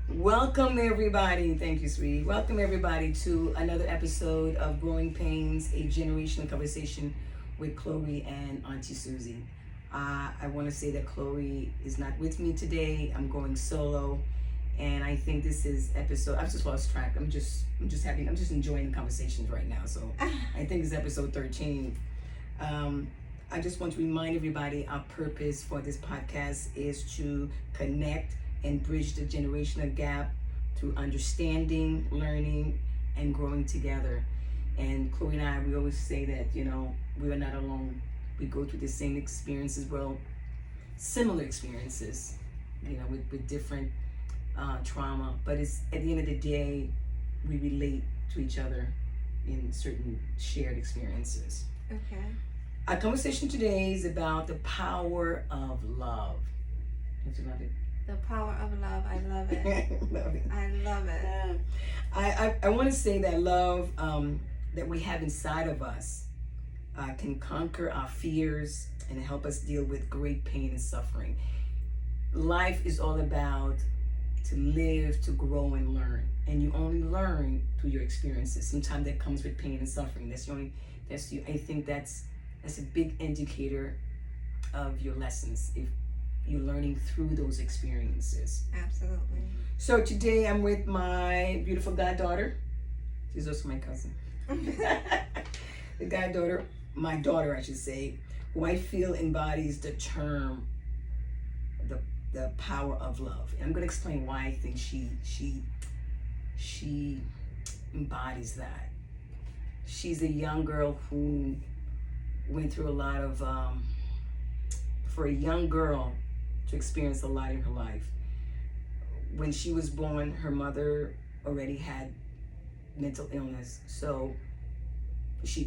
Welcome everybody. Thank you, sweetie. Welcome everybody to another episode of Growing Pains, a generational conversation with Chloe and Auntie Susie. I want to say that Chloe is not with me today. I'm going solo, and I think this is episode. I've just lost track. I'm just enjoying the conversations right now. So I think it's episode 13. I just want to remind everybody our purpose for this podcast is to connect and bridge the generational gap through understanding, learning, and growing together. And Chloe and I, we always say that, we are not alone. We go through the same experiences, similar experiences, with different trauma. But it's at the end of the day, we relate to each other in certain shared experiences. Okay. Our conversation today is about the power of love. Don't you love it? The power of love. I love it. Love it. I love it. I want to say that love that we have inside of us can conquer our fears and help us deal with great pain and suffering. Life is all about to live, to grow, and learn. And you only learn through your experiences. Sometimes that comes with pain and suffering. I think that's a big indicator of your lessons if you're learning through those experiences. Absolutely. So today I'm with my beautiful goddaughter. She's also my cousin. The goddaughter, my daughter I should say, who I feel embodies the term, the power of love. And I'm going to explain why I think she embodies that. She's a young girl who went through a lot of, for a young girl to experience a lot in her life. When she was born, her mother already had mental illness. So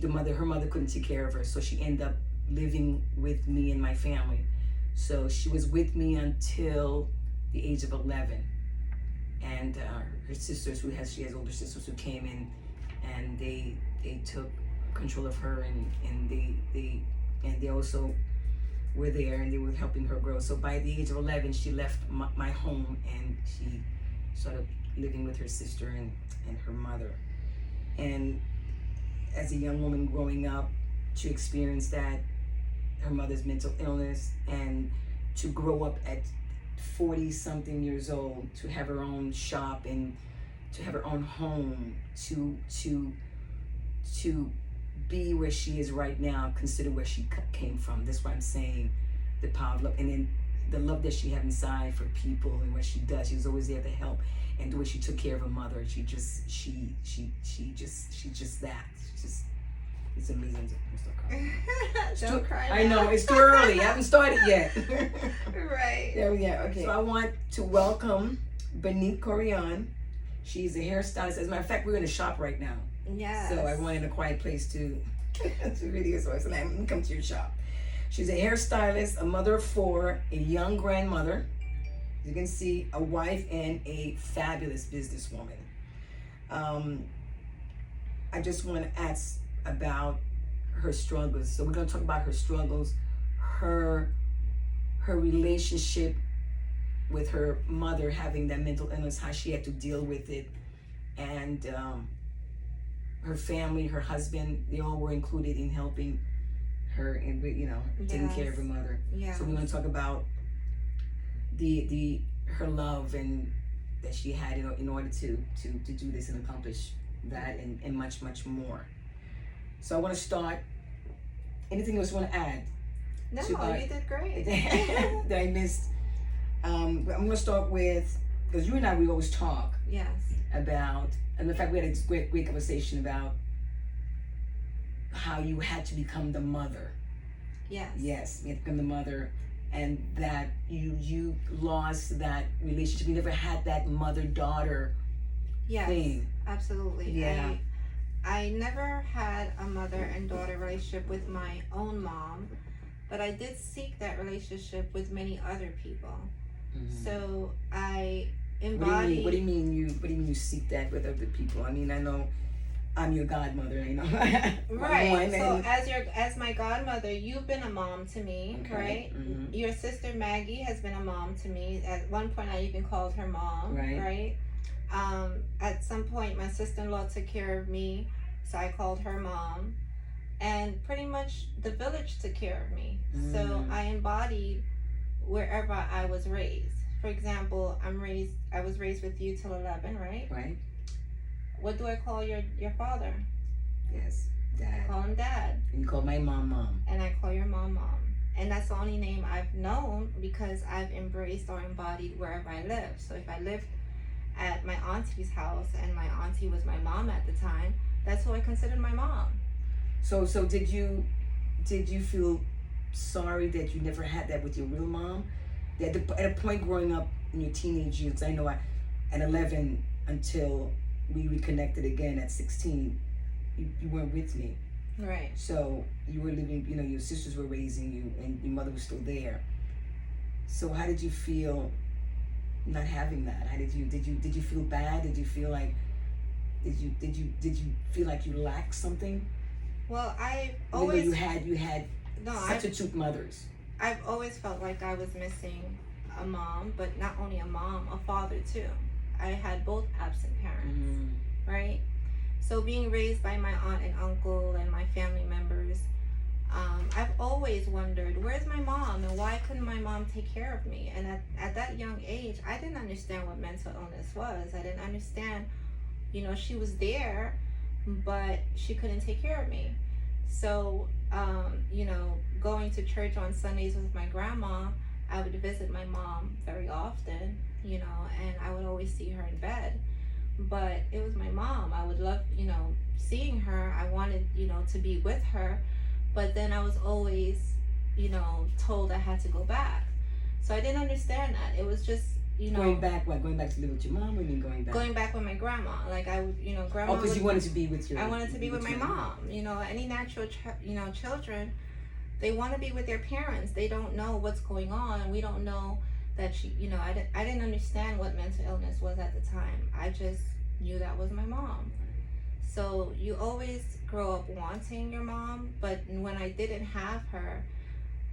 her mother couldn't take care of her. So she ended up living with me and my family. So she was with me until the age of 11. And her sisters, she has older sisters who came in and they took control of her and they also were there and they were helping her grow. So by the age of 11, she left my home and she started living with her sister and her mother. And as a young woman growing up, to experience that, her mother's mental illness, and to grow up at 40 something years old, to have her own shop and to have her own home, to be where she is right now, consider where she came from. That's why I'm saying the power of love. And then the love that she had inside for people and what she does. She was always there to help. And the way she took care of her mother, she just that. It's amazing. Don't cry now. I know, it's too early. I haven't started yet. Right. There we go. Okay. So I want to welcome Beneath Corian. She's a hairstylist. As a matter of fact, we're in a shop right now. Yes. So I wanted a quiet place to video, so I said, let me come to your shop. She's a hairstylist, a mother of 4, a young grandmother. As you can see, a wife and a fabulous businesswoman. I just want to ask about her struggles. So we're going to talk about her struggles, her relationship with her mother having that mental illness, how she had to deal with it, and her family, her husband, they all were included in helping her and taking care of her mother. Yeah. So we're going to talk about her love and that she had in order to do this and accomplish that and much more. So I want to start. Anything else you want to add? No, you did great. That I missed. I'm going to start with, because you and I, we always talk. Yes. About, and in fact we had a great conversation about how you had to become the mother. Yes. Yes, you had to become the mother, and that you lost that relationship. You never had that mother-daughter thing. Absolutely. Yeah. I never had a mother and daughter relationship with my own mom, but I did seek that relationship with many other people. Mm-hmm. So I embody. What do you mean you seek that with other people? I mean, I know I'm your godmother, you know. Right. So as my godmother, you've been a mom to me, Okay. right? Mm-hmm. Your sister Maggie has been a mom to me. At one point, I even called her mom. Right. At some point, my sister-in-law took care of me, so I called her mom. And pretty much the village took care of me. So I embodied wherever I was raised. For example, I was raised with you till 11, right? Right. What do I call your father? Yes, Dad. I call him Dad. And you call my mom. And I call your mom. And that's the only name I've known because I've embraced or embodied wherever I live. So if I lived at my auntie's house and my auntie was my mom at the time, that's who I considered my mom. So did you feel sorry that you never had that with your real mom? At a point growing up in your teenage years, I know at 11 until we reconnected again at 16, you weren't with me. Right. So you were living, your sisters were raising you and your mother was still there. So how did you feel not having that? How did you feel bad? Did you feel like did you feel like you lacked something? Well, I always always you had substitute mothers. I've always felt like I was missing a mom, but not only a mom, a father too. I had both absent parents, right? So being raised by my aunt and uncle and my family members, I've always wondered, where's my mom and why couldn't my mom take care of me? And at that young age, I didn't understand what mental illness was. I didn't understand, she was there, but she couldn't take care of me. So, going to church on Sundays with my grandma, I would visit my mom very often, and I would always see her in bed. But it was my mom. I would love, seeing her. I wanted, to be with her. But then I was always, told I had to go back. So I didn't understand that. It was just, Going back what? Going back to live with your mom? Or you mean going back? Going back with my grandma. Like I would, grandma. Oh, because you wanted to be with your. I wanted to be with my mom. Any natural, children, they want to be with their parents. They don't know what's going on. We don't know that she, I didn't understand what mental illness was at the time. I just knew that was my mom. So you always grow up wanting your mom, but when I didn't have her,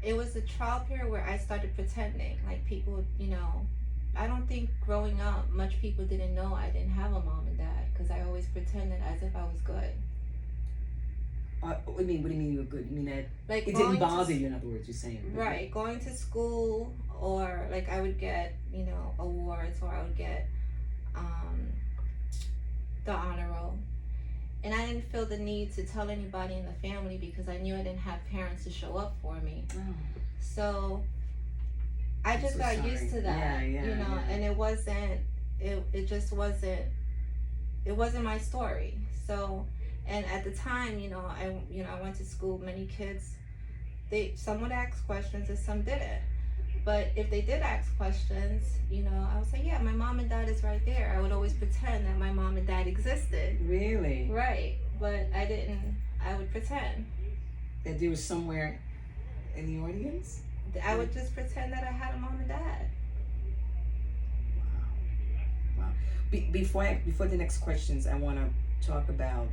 it was a trial period where I started pretending. Like people, I don't think growing up, much people didn't know I didn't have a mom and dad because I always pretended as if I was good. What do you mean you were good? You mean that like it didn't bother you, in other words, you're saying? Right. Going to school or like I would get, awards or I would get the honor roll. And I didn't feel the need to tell anybody in the family because I knew I didn't have parents to show up for me. Oh. So I just got used to that, and it wasn't, it just wasn't, it wasn't my story. So, and at the time, I went to school, many kids, some would ask questions and some didn't. But if they did ask questions, I would say, yeah, my mom and dad is right there. I would always pretend that my mom and dad existed. Really? Right. But I didn't, I would pretend. That they were somewhere in the audience? I would just pretend that I had a mom and dad. Wow. Before the next questions, I want to talk about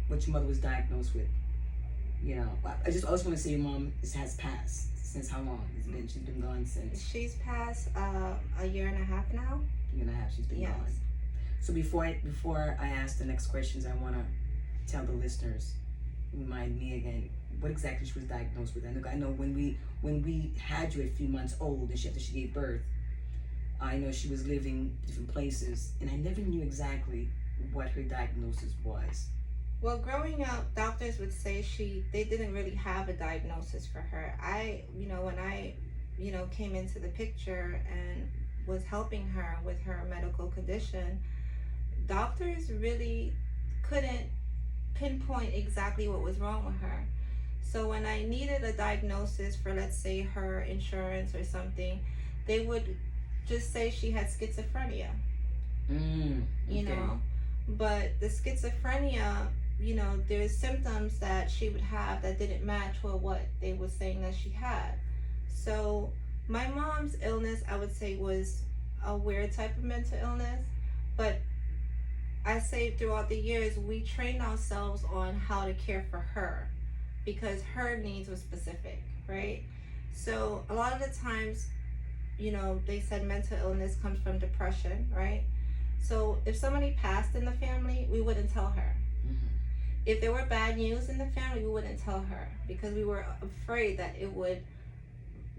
what your mother was diagnosed with. I just also want to say your mom has passed. Since how long? She's been gone since? She's passed a year and a half now. Year and a half she's been gone. So before I ask the next questions, I want to tell the listeners, remind me again, what exactly she was diagnosed with. I know when we had you a few months old and after she gave birth, I know she was living different places, and I never knew exactly what her diagnosis was. Well, growing up, doctors would say they didn't really have a diagnosis for her. When I, came into the picture and was helping her with her medical condition, doctors really couldn't pinpoint exactly what was wrong with her. So when I needed a diagnosis for, let's say, her insurance or something, they would just say she had schizophrenia. Okay. But the schizophrenia, there's symptoms that she would have that didn't match with what they were saying that she had. So my mom's illness, I would say, was a weird type of mental illness, but I say throughout the years, we trained ourselves on how to care for her because her needs were specific, right? So a lot of the times, you know, they said mental illness comes from depression, right? So if somebody passed in the family, we wouldn't tell her. Mm-hmm. If there were bad news in the family, we wouldn't tell her because we were afraid that it would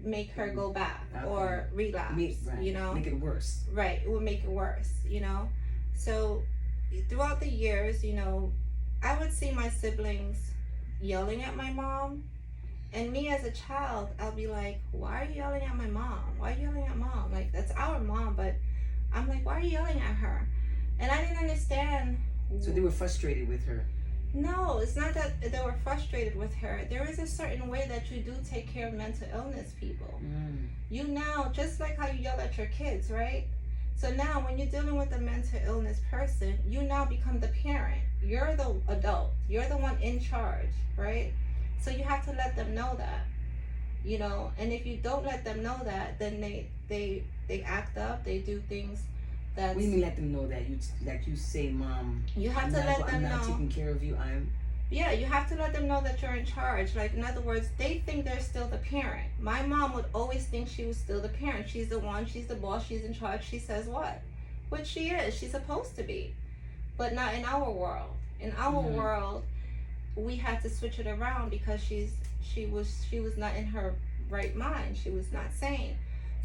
make her go back or relapse, you know? Make it worse. Right, it would make it worse, you know? So throughout the years, you know, I would see my siblings yelling at my mom. And me as a child, I'll be like, why are you yelling at my mom? Why are you yelling at mom? Like, that's our mom, but I'm like, why are you yelling at her? And I didn't understand. So they were frustrated with her. No, it's not that they were frustrated with her. There is a certain way that you do take care of mental illness people. You now, just like how you yell at your kids, right? So now when you're dealing with a mental illness person, you now become the parent. You're the adult. You're the one in charge, right? So you have to let them know that, you know, and if you don't let them know that, then they act up, they do things that. What do you mean let them know that? You say, Mom, you have to let them know. I'm not taking care of you. Yeah, you have to let them know that you're in charge. Like, in other words, they think they're still the parent. My mom would always think she was still the parent. She's the one, she's the boss, she's in charge, she says what? Which she is, she's supposed to be. But not in our world. In our world, we had to switch it around because she was not in her right mind. She was not sane.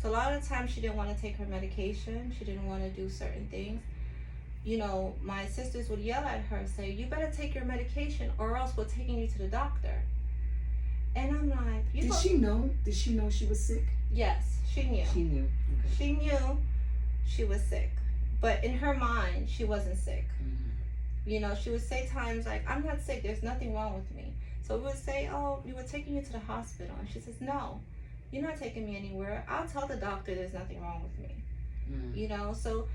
So a lot of the times she didn't want to take her medication. She didn't want to do certain things. You know, my sisters would yell at her, say, you better take your medication or else we're taking you to the doctor. And I'm like, Did she know? Did she know she was sick? Yes, she knew. She knew. Okay. She knew she was sick. But in her mind, she wasn't sick. You know, she would say times like, I'm not sick, there's nothing wrong with me. So we would say, oh, we were taking you to the hospital. And she says, no, you're not taking me anywhere. I'll tell the doctor there's nothing wrong with me. You know, so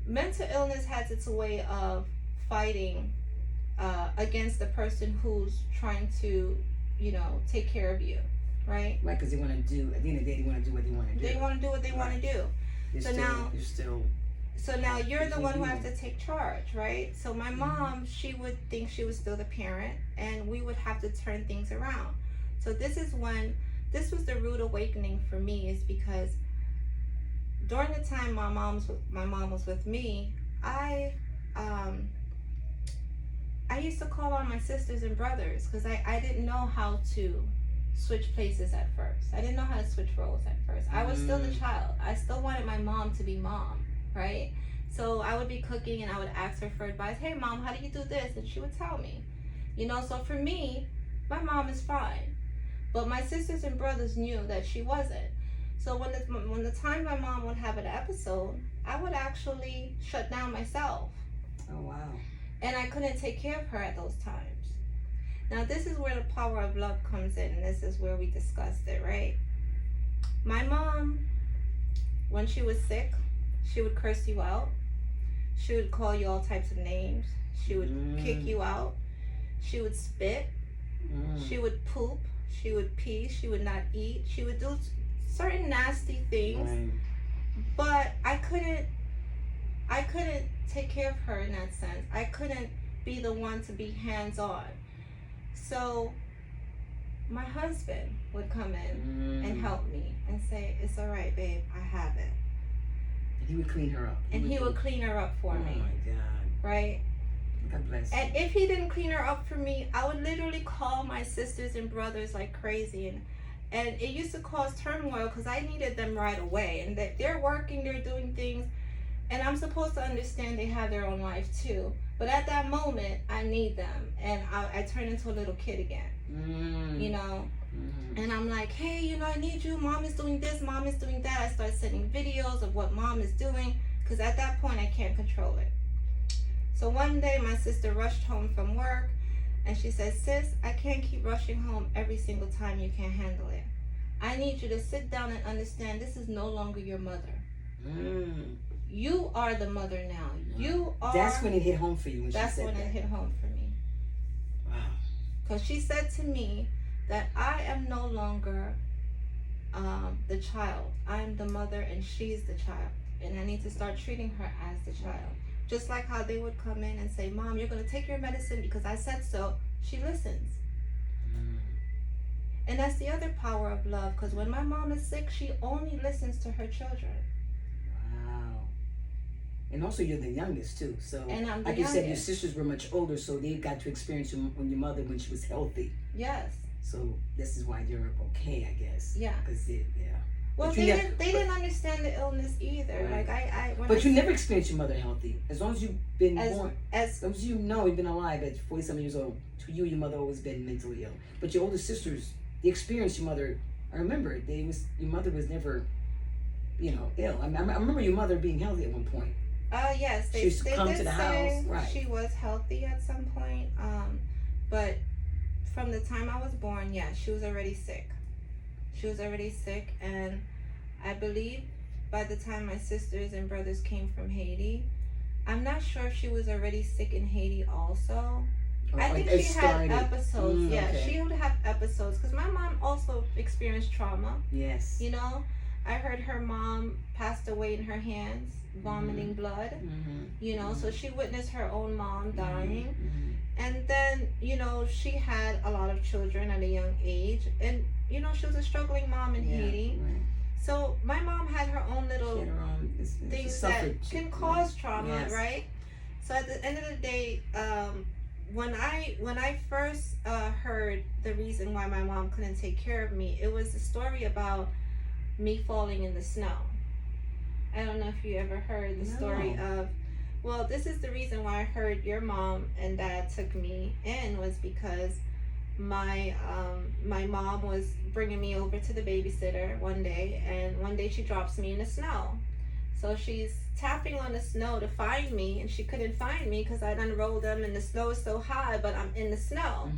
mental illness has its way of fighting against the person who's trying to, you know, take care of you, right? Right, because they want to do, at the end of the day, they want to do what they want to do. They want to do what they want to do. So now you're the one who has to take charge, right? So my mom, she would think she was still the parent, and we would have to turn things around. So this was the rude awakening for me, is because during the time my mom was with me, I used to call on my sisters and brothers because I didn't know how to switch places at first. I didn't know how to switch roles at first. I was still the child. I still wanted my mom to be mom, right? So I would be cooking and I would ask her for advice. Hey mom, how do you do this? And she would tell me. You know, so for me, my mom is fine. But my sisters and brothers knew that she wasn't. So when the time my mom would have an episode, I would actually shut down myself. Oh wow. And I couldn't take care of her at those times. Now this is where the power of love comes in, and this is where we discussed it, right? My mom, when she was sick, she would curse you out. She would call you all types of names. She would kick you out. She would spit. She would poop. She would pee. She would not eat. She would do certain nasty things. But I couldn't take care of her in that sense. I couldn't be the one to be hands-on. So my husband would come in and help me and say, it's all right, babe, I have it. And he would clean her up. He would clean her up for me. Oh my God. Right? God bless you. And if he didn't clean her up for me, I would literally call my sisters and brothers like crazy. And it used to cause turmoil because I needed them right away. And they're working, they're doing things. And I'm supposed to understand they have their own life too. But at that moment, I need them. And I turn into a little kid again. You know? And I'm like, hey, you know, I need you. Mom is doing this, mom is doing that. I start sending videos of what mom is doing. Because at that point, I can't control it. So one day, my sister rushed home from work. And she said, sis, I can't keep rushing home every single time. You can't handle it. I need you to sit down and understand this is no longer your mother. You are the mother now. You are. That's when it hit home for you. That's when it hit home for me. Wow. Because she said to me that I am no longer the child. I am the mother and she's the child. And I need to start treating her as the child. Just like how they would come in and say, Mom, you're going to take your medicine because I said so. She listens. And that's the other power of love, because when my mom is sick, she only listens to her children. Wow. And also, you're the youngest too. So, And I'm the like you said, your youngest. sisters were much older, so they got to experience your mother when she was healthy. Yes. So this is why you're okay, I guess. Yeah. Because yeah. Well, But they you didn't understand the illness either. Right. Like But you never experienced your mother healthy. As long as you've been born, as long as you know you've been alive at 47 years old, to you, your mother always been mentally ill. But your older sisters, they experienced your mother. I remember your mother was never, ill. I remember your mother being healthy at one point. Yes, she used to come did to the say house. Right. She was healthy at some point. But from the time I was born, yeah, she was already sick. She was already sick, and I believe by the time my sisters and brothers came from Haiti, I'm not sure if she was already sick in Haiti also. I think she had episodes. Yeah, okay. She would have episodes because my mom also experienced trauma. Yes. I heard her mom passed away in her hands, vomiting blood. So she witnessed her own mom dying. And then, she had a lot of children at a young age. And, she was a struggling mom in Haiti. Right. So my mom had her own little things that can cause trauma, right? So at the end of the day, when I first heard the reason why my mom couldn't take care of me, it was a story about me falling in the snow. I don't know if you ever heard the story of, well, this is the reason why I heard your mom and dad took me in, was because my mom was bringing me over to the babysitter one day, and one day she drops me in the snow. So she's tapping on the snow to find me, and she couldn't find me because I'd unrolled them and the snow is so high, but I'm in the snow.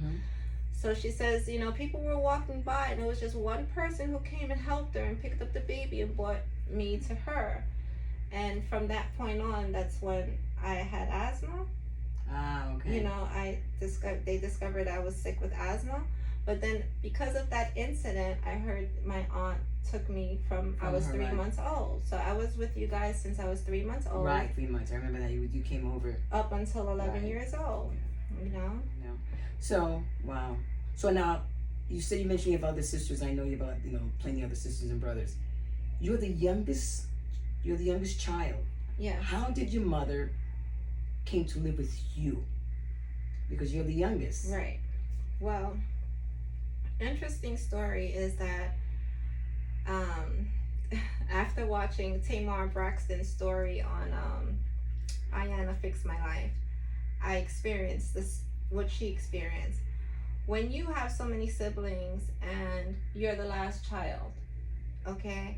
So she says, people were walking by, and it was just one person who came and helped her and picked up the baby and brought me to her. And from that point on, that's when I had asthma. Ah, okay. They discovered I was sick with asthma. But then because of that incident, I heard my aunt took me from I was 3 months old. So I was with you guys since I was 3 months old. Right, 3 months. I remember that you came over. Up until 11 years old. Yeah. So, wow. So now, you mentioned you have other sisters. I know you have, plenty of other sisters and brothers. You're the youngest child. Yeah. How did your mother came to live with you? Because you're the youngest. Right. Well, interesting story is that after watching Tamar Braxton's story on Ayanna Fix My Life, I experienced what she experienced. When you have so many siblings and you're the last child, okay,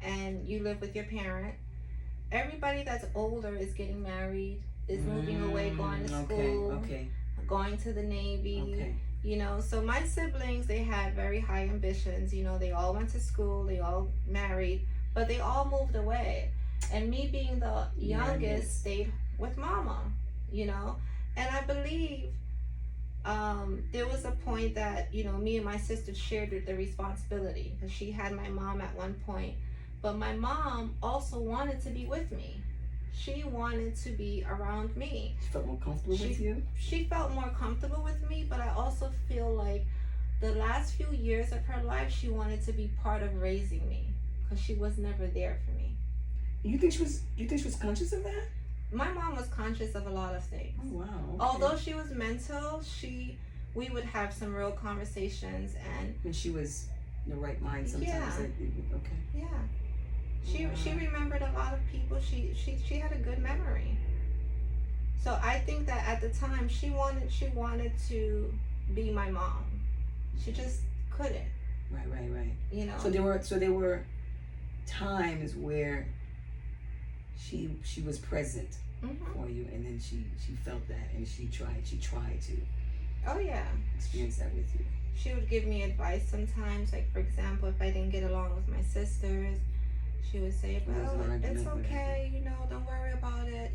and you live with your parent, everybody that's older is getting married, is moving away, going to school, going to the Navy. So my siblings, they had very high ambitions. They all went to school, they all married, but they all moved away. And me being the youngest stayed with mama, and I believe there was a point that, me and my sister shared the responsibility, because she had my mom at one point, but my mom also wanted to be with me. She wanted to be around me. She felt more comfortable with you? She felt more comfortable with me, but I also feel like the last few years of her life, she wanted to be part of raising me, because she was never there for me. You think she was conscious of that? My mom was conscious of a lot of things. Oh, wow. Okay. Although she was mental, we would have some real conversations, and when she was in the right mind sometimes. Yeah. She remembered a lot of people. She had a good memory. So I think that at the time she wanted to be my mom. She just couldn't. Right. So there were times where she was present for you, and then she felt that, and she tried to experience that with you. She would give me advice sometimes, like for example, if I didn't get along with my sisters, she would say, well, it's okay, don't worry about it,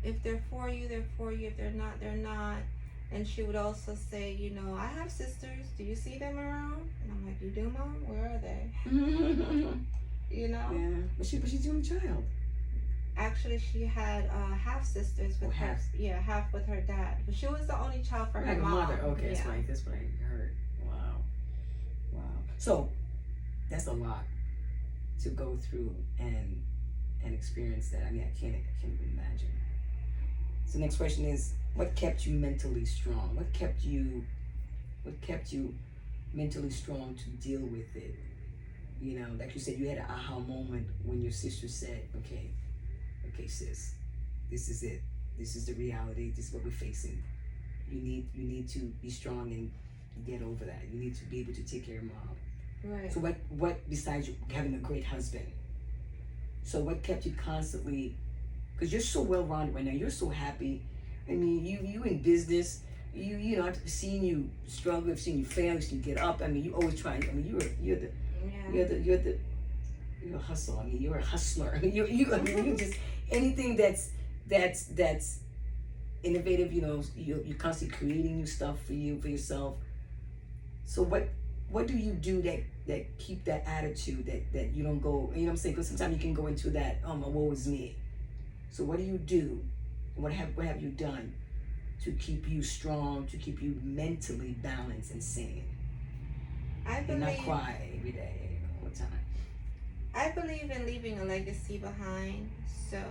if they're for you, they're for you, if they're not, they're not. And she would also say, I have sisters, do you see them around? And I'm like, you do, Mom? Where are they? Yeah, but she's your child. Actually, she had half sisters with her. Half. Yeah, half with her dad. But she was the only child for her Like a mom. mother. Okay, yeah. that's right. That's what I heard. Wow. So that's a lot to go through and experience that. I mean, I can't even imagine. So next question is, what kept you mentally strong? What kept you mentally strong to deal with it? You know, like you said, you had an aha moment when your sister said, okay, sis, this is it. This is the reality. This is what we're facing. You need to be strong and get over that. You need to be able to take care of mom. Right. So what besides you having a great husband? So what kept you constantly, because you're so well rounded right now, you're so happy. I mean, you in business, you know, I've seen you struggle, I've seen you fail, I've seen you get up. I mean, you always try. I mean, you're a hustler. I mean, you're a hustler. I mean, I mean, you just anything that's innovative. You know, you're constantly creating new stuff for yourself. So what do you do that keep that attitude that you don't go? You know what I'm saying? Because sometimes you can go into that woe is me. So what do you do? What have you done to keep you strong, to keep you mentally balanced and sane? And not cry every day, all the time. I believe in leaving a legacy behind. So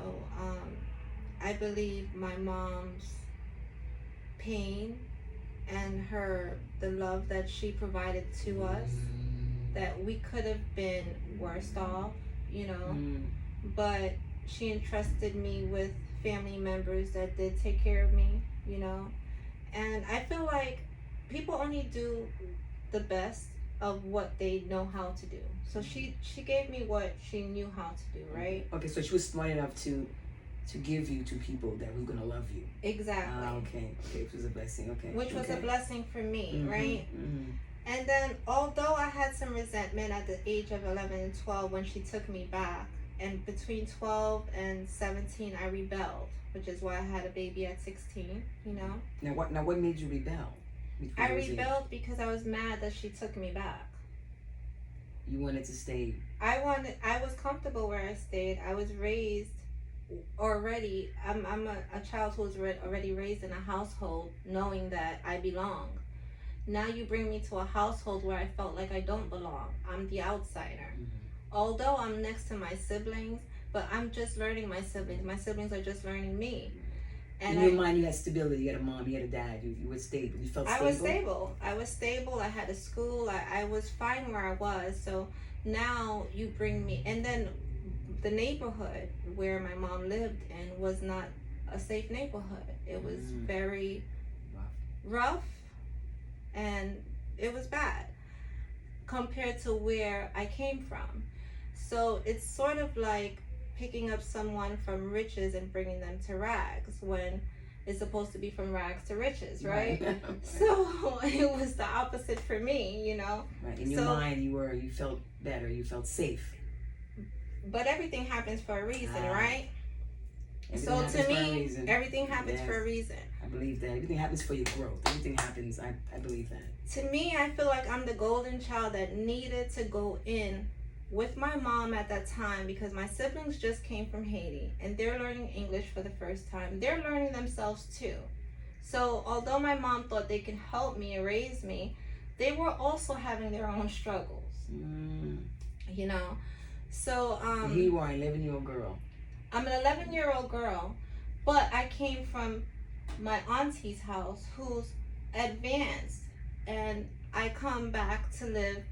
I believe my mom's pain and the love that she provided to us, that we could have been worse off, you know, but she entrusted me with family members that did take care of me, you know. And I feel like people only do the best of what they know how to do. So she gave me what she knew how to do, right? Okay, so she was smart enough to give you to people that were gonna love you. Exactly. Okay, which was a blessing. Okay. Which was a blessing for me, right? Mm-hmm. And then, although I had some resentment at the age of 11 and 12 when she took me back, and between 12 and 17 I rebelled, which is why I had a baby at 16, you know. Now what made you rebel? I rebelled because I was mad that she took me back. You wanted to stay. I was comfortable where I stayed. I was raised already. I'm a child who was already raised in a household knowing that I belong. Now you bring me to a household where I felt like I don't belong. I'm the outsider. Although I'm next to my siblings, but I'm just learning my siblings. My siblings are just learning me. And in your mind, you had stability. You had a mom, you had a dad. You were stable. You felt stable. I was stable. I had a school. I was fine where I was. So now you bring me, and then the neighborhood where my mom lived in was not a safe neighborhood. It was very rough, and it was bad compared to where I came from. So it's sort of like picking up someone from riches and bringing them to rags when it's supposed to be from rags to riches, right? So it was the opposite for me, you know. Right. In your mind, you felt better, you felt safe. But everything happens for a reason, right? So to me, everything happens for a reason. I believe that. Everything happens for your growth. Everything happens, I believe that. To me, I feel like I'm the golden child that needed to go in with my mom at that time, because my siblings just came from Haiti and they're learning English for the first time. They're learning themselves too. So although my mom thought they could help me and raise me, they were also having their own struggles. You know? So here you are, an 11-year-old girl. I'm an 11-year-old girl, but I came from my auntie's house who's advanced, and I come back to live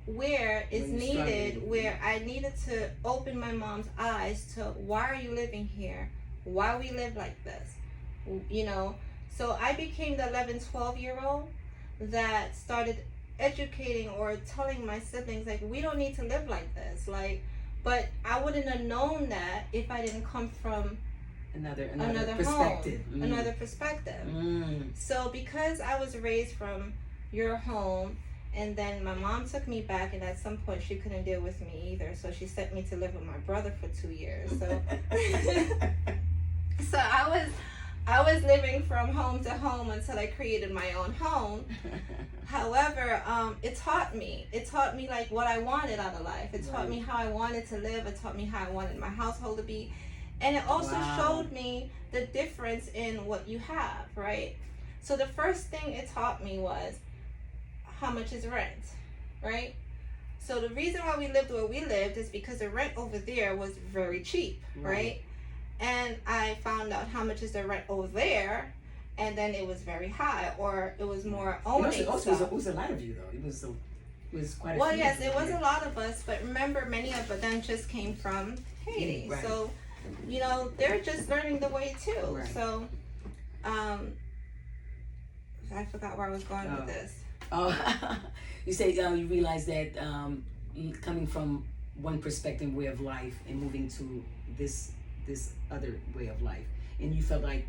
where it's needed, where I needed to open my mom's eyes to why are you living here? Why we live like this? You know? So I became the 11-12-year-old that started educating or telling my siblings, like, we don't need to live like this. Like, but I wouldn't have known that if I didn't come from another perspective. Home, another perspective. So because I was raised from your home, and then my mom took me back, and at some point she couldn't deal with me either, so she sent me to live with my brother for 2 years. So so I was living from home to home until I created my own home. However, it taught me like what I wanted out of life. It taught me how I wanted to live. It taught me how I wanted my household to be. And it also Wow. showed me the difference in what you have, right? So the first thing it taught me was how much is rent, right? So the reason why we lived where we lived is because the rent over there was very cheap, right? And I found out how much is the rent over there, and then it was very high, or it was more owning It stuff. was a lot of you, though. It was quite a Well, few. yes, of you, it was yeah. a lot of us, but remember, many of them just came from Haiti. Right. So, you know, they're just learning the way too. Right. So, I forgot where I was going with this. Oh, you say you realize that coming from one perspective, way of life, and moving to this other way of life, and you felt like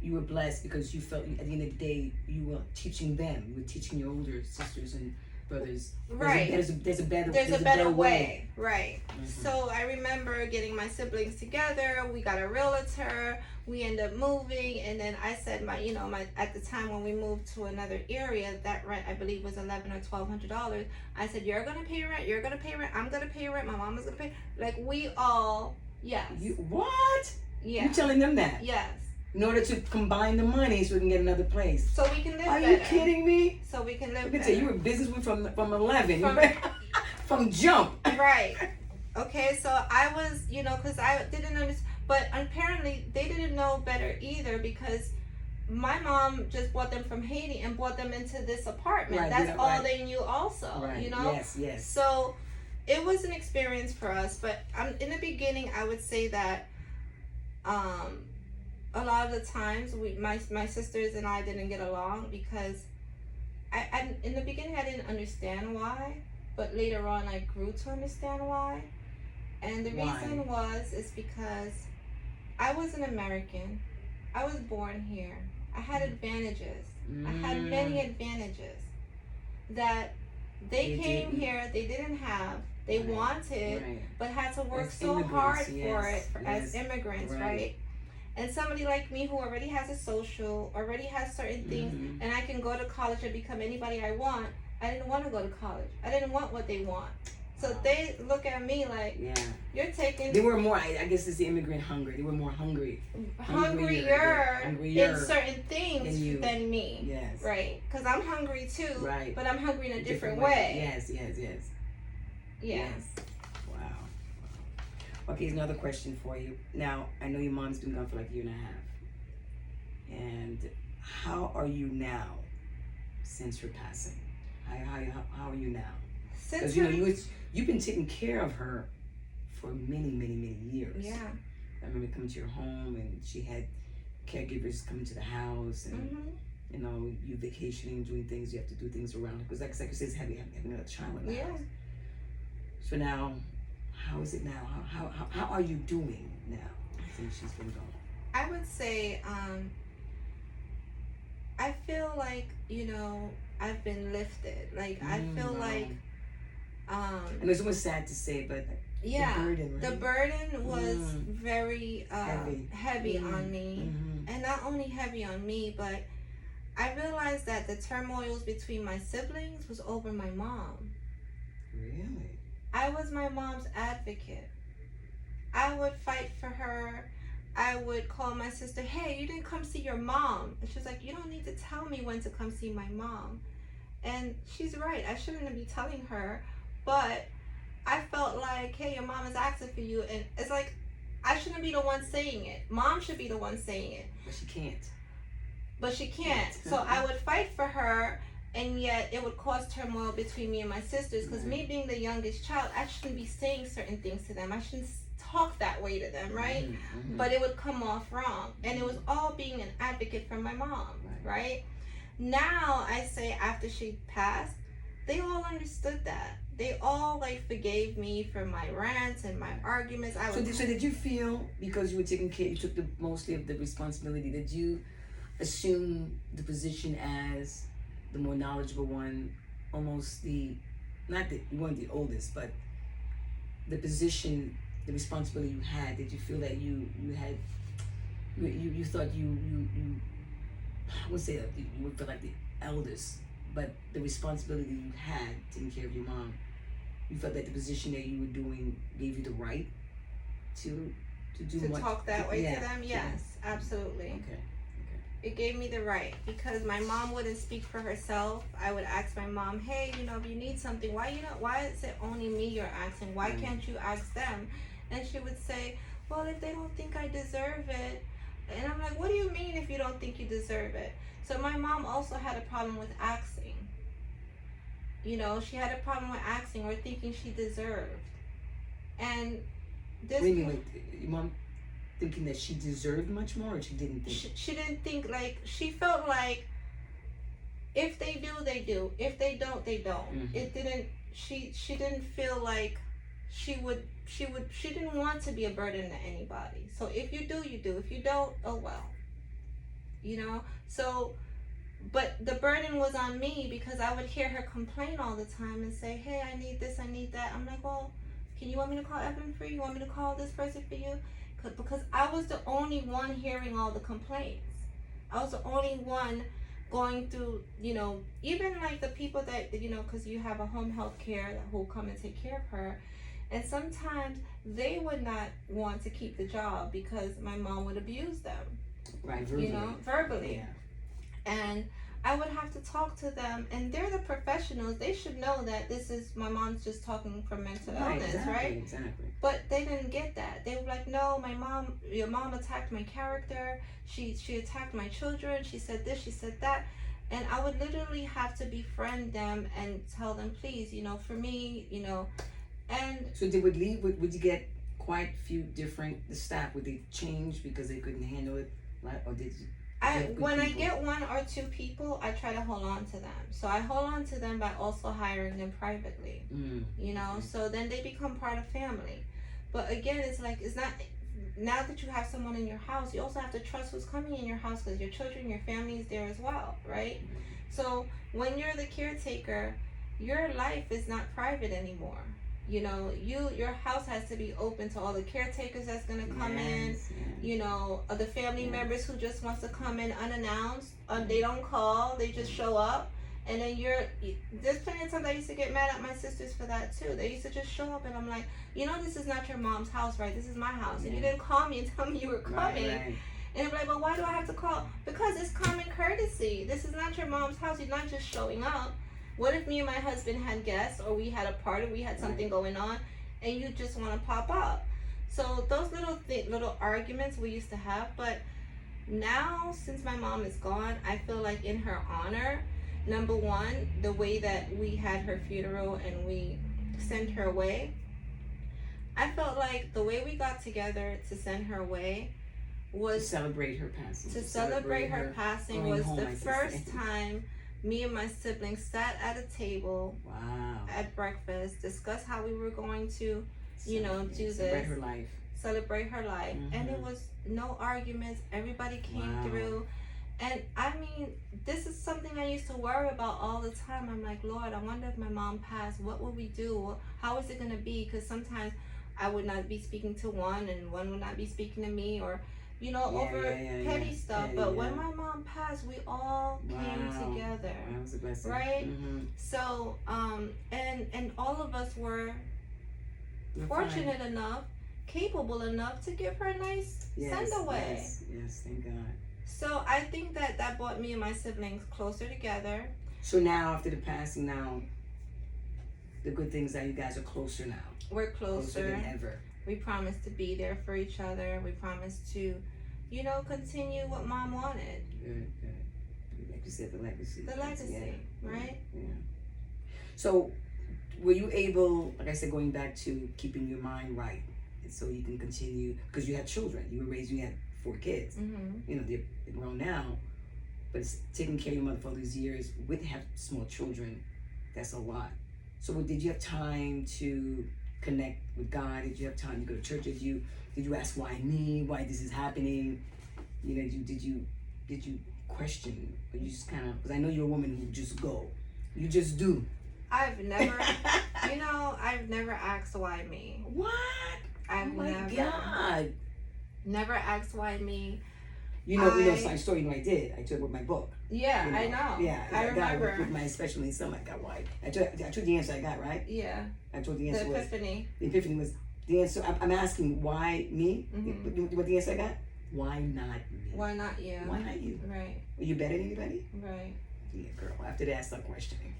you were blessed because you felt at the end of the day you were teaching them, you were teaching your older sisters and brothers. Right. There's a better way. Right. Mm-hmm. So I remember getting my siblings together. We got a realtor. We ended up moving, and then I said my at the time when we moved to another area, that rent I believe was $1,100 or $1,200. I said, you're gonna pay rent. You're gonna pay rent. I'm gonna pay rent. My mama's gonna pay. Like we all, yes. You what? Yeah. You telling them that? Yes. In order to combine the money so we can get another place. So we can live Are better. you kidding me? So we can live I can better. tell you were a businesswoman from 11. From- From jump. Right. Okay, so I was, because I didn't understand, but apparently they didn't know better either because my mom just brought them from Haiti and brought them into this apartment. Right, That's yeah, all right. they knew also, Right. Yes. So it was an experience for us, but in the beginning, I would say that a lot of the times my sisters and I didn't get along because I in the beginning I didn't understand why, but later on I grew to understand why. And the Why? reason is because I was an American. I was born here. I had advantages. I had many advantages that they came didn't. here, they didn't have, they Right. wanted, Right. but had to work As so immigrants, hard yes, for it as yes, immigrants, right. right? And somebody like me who already has a social, already has certain things, Mhm. and I can go to college and become anybody I want, I didn't want to go to college. I didn't want what they want. So Wow. they look at me like, Yeah. you're taking They were more, I guess it's the immigrant hunger. They were more hungry. hungrier in certain than things you. than me. Yes. Right? Because I'm hungry too, Right. but I'm hungry in a different way. Yes. Yeah. Wow. Okay, here's another question for you. Now, I know your mom's been gone for like a year and a half. And how are you now since her passing? How are you now? Since Because you've been taking care of her for many years. yeah. I remember coming to your home and she had caregivers coming to the house and Mm-hmm. you vacationing, doing things, you have to do things around her because like you said, it's having a child in the Yeah. house. So now, how is it now? How are you doing now since she's been gone? I would say, I feel like, I've been lifted. Like, I feel Wow. like, And it's almost sad to say, but yeah, the burden, right? the burden was Mm. very heavy on me. Mhm. And not only heavy on me, but I realized that the turmoils between my siblings was over my mom. Really? I was my mom's advocate. I would fight for her. I would call my sister, hey, you didn't come see your mom. And she's like, you don't need to tell me when to come see my mom. And she's right. I shouldn't be telling her. But I felt like, hey, your mom is asking for you. And it's like, I shouldn't be the one saying it. Mom should be the one saying it. But she can't. But she can't. So I would fight for her. And yet it would cause turmoil between me and my sisters. Because me being the youngest child, I shouldn't be saying certain things to them. I shouldn't talk that way to them, right? Mhm. But it would come off wrong. And it was all being an advocate for my mom, right? Now I say after she passed, they all understood that. They all forgave me for my rants and my arguments. So did you feel, because you were taking care, you took mostly of the responsibility, did you assume the position as the more knowledgeable one, almost you weren't the oldest, but the position, the responsibility you had, did you feel that you thought you I would say that you would feel like the eldest, but the responsibility you had taking care of your mom, you felt that the position that you were doing gave you the right to to talk that way to them. Yes, absolutely. Okay. It gave me the right, because my mom wouldn't speak for herself. I would ask my mom, hey, if you need something, why is it only me you're asking? Why can't you ask them? And she would say, well, if they don't think I deserve it. And I'm like, what do you mean if you don't think you deserve it? So my mom also had a problem with asking. She had a problem with asking or thinking she deserved. And this. Wait, your mom thinking that she deserved much more, or she didn't think? She didn't think, like, she felt like if they do, they do. If they don't, they don't. Mm-hmm. It didn't. She didn't feel like she didn't want to be a burden to anybody. So if you do, you do. If you don't, oh well. So, but the burden was on me, because I would hear her complain all the time and say, hey, I need this, I need that. I'm like, well, can you want me to call Evan for you? You want me to call this person for you? Because I was the only one hearing all the complaints. I was the only one going through, even like the people that, because you have a home health care that will come and take care of her. And sometimes they would not want to keep the job because my mom would abuse them. Right, verbally. Verbally. Yeah. And I would have to talk to them, and they're the professionals. They should know that this is, my mom's just talking for mental illness, right? Exactly. But they didn't get that. They were like, no, your mom attacked my character. She attacked my children. She said this, she said that. And I would literally have to befriend them and tell them, please, for me, and. So they would leave, would you get quite a few different, the staff, would they change because they couldn't handle it? Or did you? When I get one or two people, I try to hold on to them. So I hold on to them by also hiring them privately. So then they become part of family. But again, it's not, now that you have someone in your house, you also have to trust who's coming in your house, because your children, your family is there as well, right? So when you're the caretaker, your life is not private anymore. Your house has to be open to all the caretakers that's gonna come in. The family members who just wants to come in unannounced. They don't call, they just show up. And then there's plenty of times I used to get mad at my sisters for that too. They used to just show up, and I'm like, this is not your mom's house, right? This is my house. And you didn't call me and tell me you were coming. Right. And I'm like, but why do I have to call? Because it's common courtesy. This is not your mom's house. You're not just showing up. What if me and my husband had guests, or we had a party, we had something going on, and you just want to pop up? So those little arguments we used to have, but now, since my mom is gone, I feel like in her honor, number one, the way that we had her funeral and we sent her away, I felt like the way we got together to send her away was to celebrate her passing. To celebrate her passing was the first time me and my siblings sat at a table. Wow. At breakfast, discuss how we were going to, do this. Celebrate her life. Celebrate her life. Mm-hmm. And it was no arguments. Everybody came through. And I mean, this is something I used to worry about all the time. I'm like, Lord, I wonder if my mom passed, what will we do? How is it going to be? Because sometimes I would not be speaking to one and one would not be speaking to me, or over petty stuff. But when my mom passed, we all came together. That was a blessing. Right? Mm-hmm. So, and all of us were fortunate enough, capable enough to give her a nice send away. Yes, thank God. So I think that brought me and my siblings closer together. So now, after the passing, the good things that you guys are closer now. We're closer than ever. We promised to be there for each other. We promised to, continue what Mom wanted. Good. Like you said, the legacy. The legacy, right? Yeah. So, were you able, like I said, going back to keeping your mind right, so you can continue, because you had children. You had 4 kids. Mm-hmm. They're grown now, but it's taking care of your mother for all these years with small children. That's a lot. So, did you have time to connect with God? Did you have time to go to church? Did you ask why me? Why this is happening? Did you question? Or you just kind of, because I know you're a woman who just go. You just do. I've never, I've never asked why me. What? I've God. Never asked why me. Side story. I did. I took it with my book. Yeah, I know. Yeah, I remember. With my special needs son, I got why. I told the answer I got, right? Yeah. I told the answer the epiphany. The epiphany was The answer, I'm asking why me? Mm-hmm. What the answer I got? Why not me? Why not you? Why not you? Right. Are you better than anybody? Right. Yeah, girl. After that, start questioning.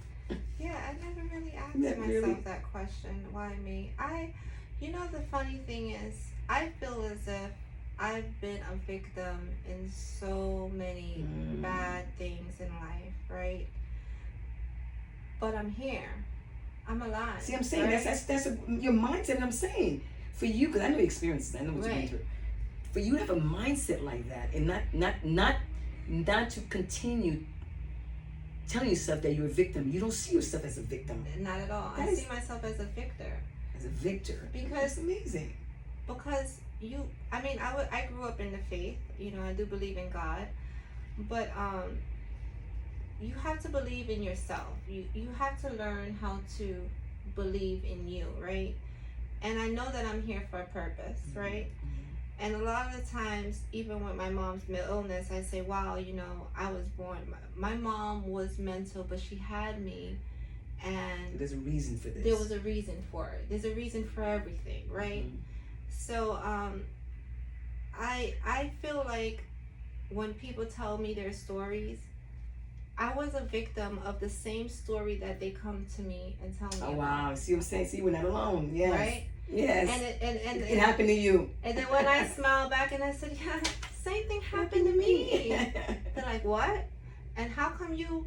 Yeah, I never really asked Not myself really. that question. Why me? You know, the funny thing is, I feel as if I've been a victim in so many bad things in life, right? But I'm here. I'm alive. See, I'm saying right? that's your mindset. I'm saying for you, because I know the experiences. I know what you've been Right. through. For you to have a mindset like that, and not to continue telling yourself that you're a victim. You don't see yourself as a victim, Not at all. That I is- see myself as a victor. as a victor. Because- That's amazing. Because I grew up in the faith. You know, I do believe in God, but you have to believe in yourself. You have to learn how to believe in you, right? And I know that I'm here for a purpose, right? And a lot of the times, even with my mom's illness, I say, wow, you know, I was born. My mom was mental, but she had me, and There's a reason for this. there was a reason for it. There's a reason for everything, right? Mhm. So I feel like when people tell me their stories, I was a victim of the same story that they come to me and tell me Oh about. wow! See what I'm saying? See, we're not alone. Yes. Right? Yes. And it happened to you. And then when I smiled back and I said, yeah, same thing happened to me. They're like, what? And how come you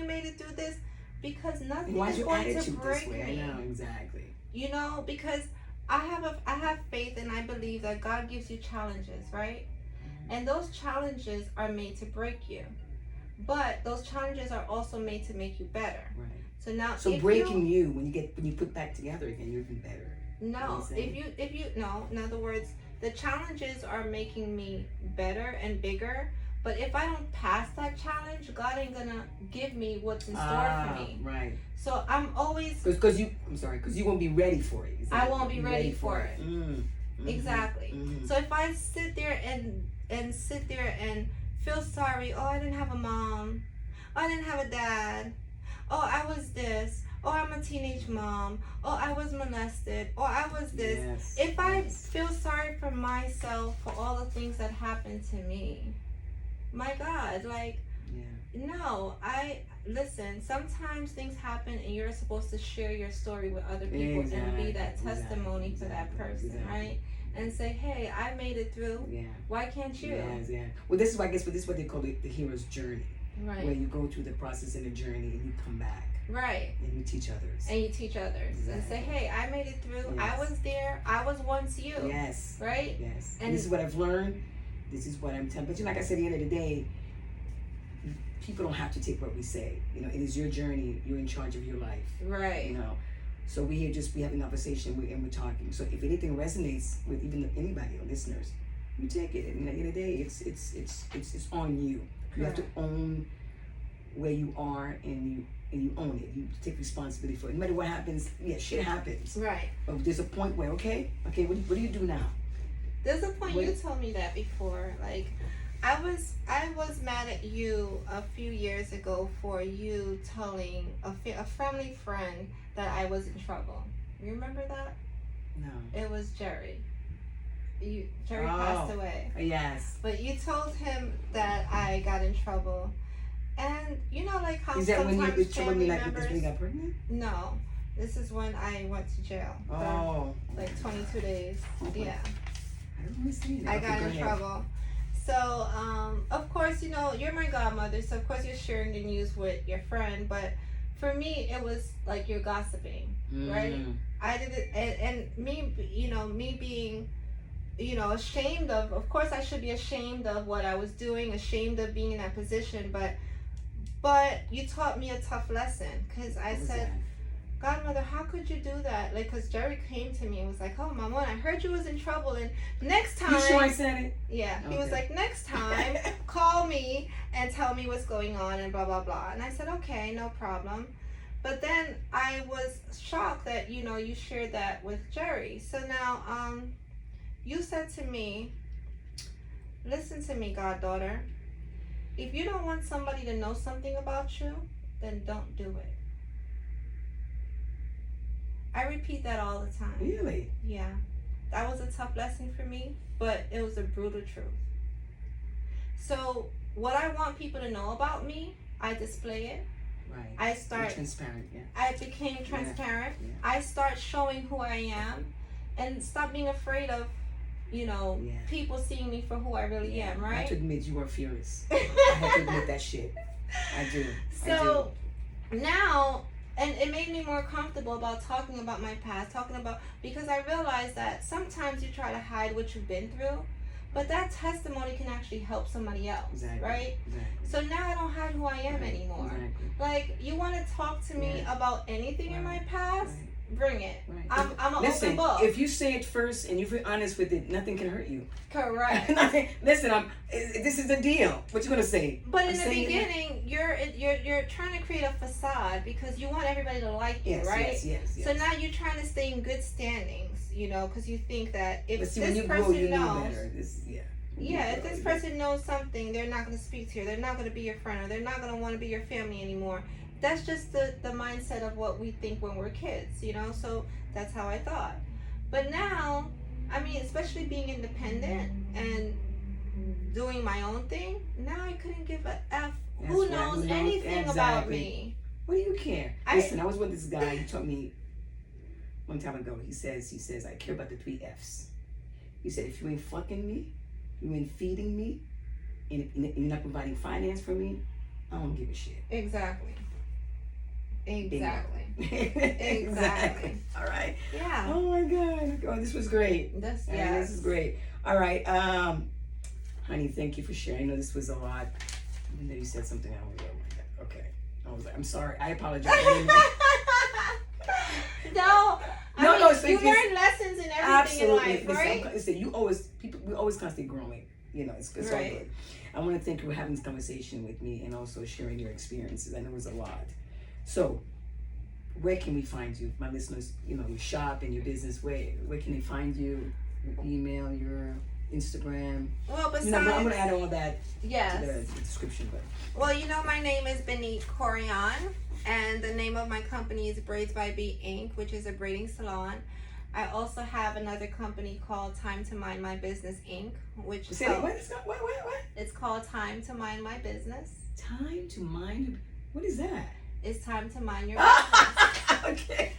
made it through this? Because nothing Why's is your going to attitude break this way? me. I know exactly. You know, because I have faith and I believe that God gives you challenges, right? And those challenges are made to break you. But those challenges are also made to make you better. Right. So now So if breaking you when you put back together again, you're even better. No, What are you if you no, in other words, the challenges are making me better and bigger. But if I don't pass that challenge, God ain't gonna give me what's in store for me. Right. So I'm always Because you won't be ready for it. I won't be ready for it. Mm-hmm. Exactly. Mm-hmm. So if I sit there and feel sorry, oh, I didn't have a mom, oh, I didn't have a dad, oh, I was this, oh, I'm a teenage mom, oh, I was molested, or I was this. Yes. If I Yes. feel sorry for myself for all the things that happened to me, my God, like, Yeah. no, listen, sometimes things happen and you're supposed to share your story with other people and be that testimony for that person, right? And say, hey, I made it through. Yeah. Why can't you? Yes, yeah. Well, this is why I guess this is what they call it, the hero's journey, where Right. you go through the process and the journey and you come back Right. and you teach others. And you teach others and say, Exactly. hey, I made it through. I Yes. was there. I was once you. Yes. Right? Yes. And- And this is what I've learned. This is what I'm telling. But like I said, at the end of the day, people don't have to take what we say. You know, it is your journey. You're in charge of your life. Right. You know, so we having a conversation and we're talking. So if anything resonates with even anybody or listeners, you take it. And at the end of the day, it's on you. You have to own where you are and you own it. You take responsibility for it. No matter what happens, yeah, shit happens. Right. But there's a point where okay, what do you do now? There's a point Wait. you told me that before. Like, I was mad at you a few years ago for you telling a family friend that I was in trouble. You remember that? No. It was Jerry. Jerry Oh. passed away. Yes. But you told him that I got in trouble. And you know, like how Is that when sometimes you family that's when you members. got pregnant? No, this is when I went to jail. for, Oh. like 22 days. Okay. Yeah, I don't really see that. I Okay, got go in ahead. trouble. So, of course, you know, you're my godmother, so of course you're sharing the news with your friend. But for me, it was like you're gossiping, right? I did it, and me, you know, me being, you know, ashamed of course I should be ashamed of what I was doing, ashamed of being in that position, but you taught me a tough lesson, because I What was said, that? Godmother, how could you do that? Like, because Jerry came to me and was like, oh, Mama, I heard you was in trouble, and next time, You sure I said it? yeah, he was Okay. like, next time, call me and tell me what's going on and blah, blah, blah. And I said, okay, no problem. But then I was shocked that, you know, you shared that with Jerry. So now, you said to me, listen to me, goddaughter. If you don't want somebody to know something about you, then don't do it. I repeat that all the time. Really? Yeah. That was a tough lesson for me, but it was a brutal truth. So what I want people to know about me, I display it. Right. I Be start. transparent. Yeah. I became transparent. Yeah. I start showing who I am, and stop being afraid of, Yeah. people seeing me for who I really am. I Right. have to admit you were fearless. I have to admit that shit. I do. So now, and it made me more comfortable about talking about my past, because I realized that sometimes you try to hide what you've been through, but that testimony can actually help somebody else. Exactly. Right. Exactly. So now I don't hide who I am anymore. Exactly. Like, you want to talk to me about anything in my past, bring it. Right. I'm an Listen, open book. if you say it first and you're honest with it, nothing can hurt you. Correct. Listen, this is the deal. What you gonna say? But I'm in the saying it- beginning, you're trying to create a facade because you want everybody to like you, Yes, right? yes. So now you're trying to stay in good standings, because you think that if But see, this when you person grow, you know knows, better. if this person knows something, they're not going to speak to you. They're not going to be your friend, or they're not going to want to be your family anymore. That's just the mindset of what we think when we're kids, So that's how I thought. But now, I mean, especially being independent and doing my own thing, now I couldn't give a F. Who knows anything about me? What do you care? Listen, I was with this guy. He told me one time ago. He says, I care about the 3 Fs. He said, if you ain't fucking me, you ain't feeding me, and you're not providing finance for me, I don't give a shit. Exactly. Exactly. All right. Yeah. Oh my God. Oh, this was great. This is great. All right. Honey, thank you for sharing. I know this was a lot. Even though you said something, I was like, oh my God. Okay. I was like, I'm sorry. I apologize. No. You learn lessons in everything absolutely. in life, right? Listen, we always constantly growing. It's all good. I want to thank you for having this conversation with me and also sharing your experiences. I know it was a lot. So, where can we find you? My listeners, your shop and your business, where can they find you? Your email, your Instagram. Well, besides, I'm going to add all that to the description. But well, my name is Benit Corian, and the name of my company is Braids by B Inc., which is a braiding salon. I also have another company called Time to Mind My Business Inc., which say what? What? It's called Time to Mind My Business. Time to Mind? What is that? It's time to mind your business. Okay.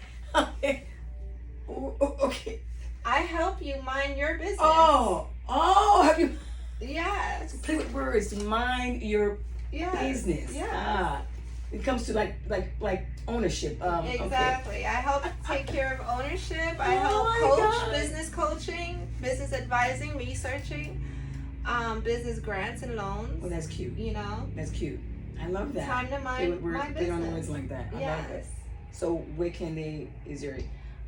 Okay. I help you mind your business. Oh, have you? Yes. Play with words. Mind your business. Yeah. It comes to like ownership. Exactly. Okay. I help take care of ownership. I help coach, business coaching, business advising, researching, business grants and loans. Oh, that's cute. That's cute. I love that. Time to mind my business. They don't know words like that. I love it. So where can they? Is there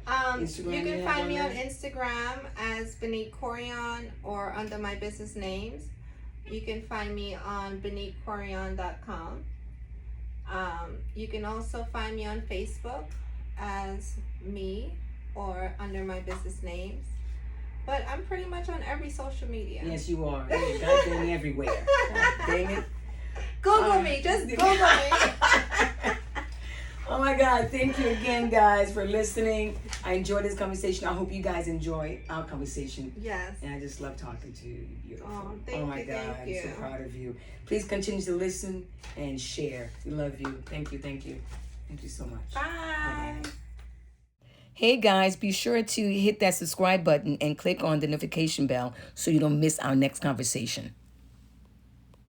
Instagram? You can find me on Instagram as Benit Corian or under my business names. You can find me on benitcorian.com. You can also find me on Facebook as me or under my business names. But I'm pretty much on every social media. Yes, you are. God dang me everywhere. God dang it. Google me. Just Google me. Oh my God. Thank you again, guys, for listening. I enjoyed this conversation. I hope you guys enjoy our conversation. Yes. And I just love talking to you. Beautiful. Oh, thank my you, God. thank you. I'm so proud of you. Please continue to listen and share. We love you. Thank you. Thank you. Thank you so much. Bye. Bye-bye. Hey guys, be sure to hit that subscribe button and click on the notification bell so you don't miss our next conversation.